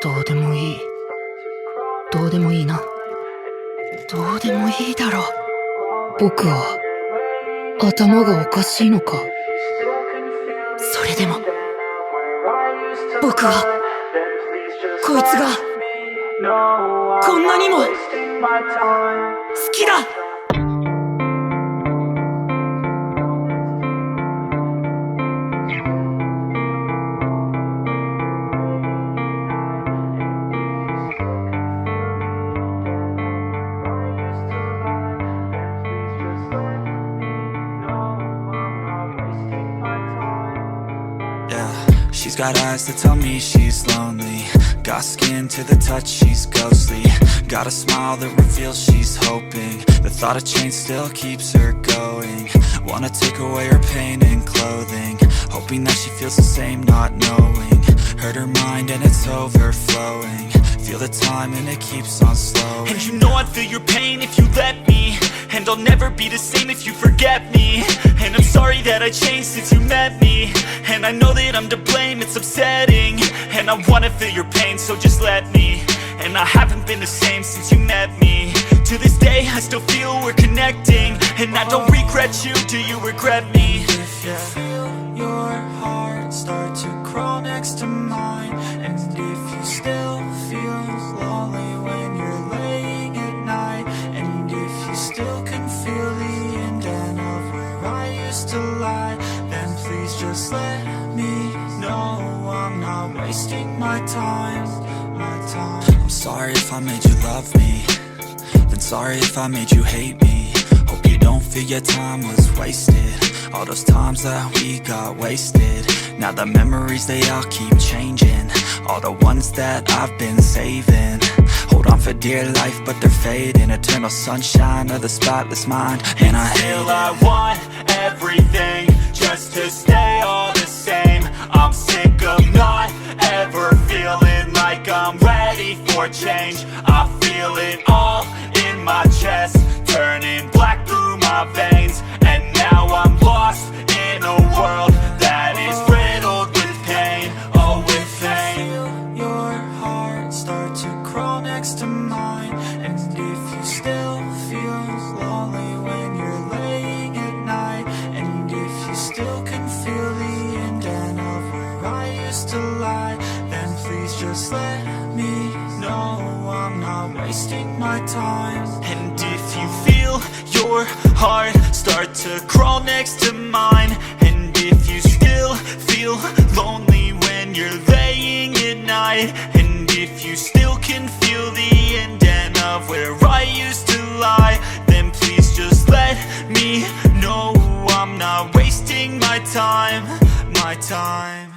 どうでもいい。どうでもいいな。どうでもいいだろ。僕は頭がおかしいのか。それでも僕はこいつがこんなにも好きだ。She's got eyes that tell me she's lonely. Got skin to the touch, she's ghostly. Got a smile that reveals she's hoping. The thought of change still keeps her going. Wanna take away her pain and clothing, hoping that she feels the same, not knowing. Hurt her mind and it's overflowing. Feel the time and it keeps on slowing. And you know I'd feel your pain if you let me. And I'll never be the same if you forget me. And I'm sorry that I changed since you met me. And I know that I'm to blame, it's upsetting. And I wanna feel your pain, so just let me. And I haven't been the same since you met me. To this day I still feel we're connecting. And I don't regret you, do you regret me? If you feel your heart start to crawl next to mine, and if you still feel lonely when you're laying at night, and if you still can feel the indent of where I used to lie, then please just let me know I'm not wasting my time, I'm sorry if I made you love me, then sorry if I made you hate me. Hope you don't feel your time was wasted. All those times that we got wasted. Now the memories, they all keep changing. All the ones that I've been saving. Hold on for dear life, but they're fading. Eternal sunshine of the spotless mind. And I feel I want everything just to stay all the same. I'm sick of not ever feeling like I'm ready for change. I feel it all in my chest, turning black through my veins. And now I'm lost in a world that is riddled with pain. Oh, with pain. Feel your heart start to crawl next to mine, and if you still feel lonely when you're laying at night, and if you still can feel the indent of where I used to lie, then please just let me know I'm not wasting my time. And if you feel your heart start to crawl next to mine, and if you still feel lonely when you're laying at night, and if you still can feel the indent of where I used to lie, then please just let me know I'm not wasting my time, my time.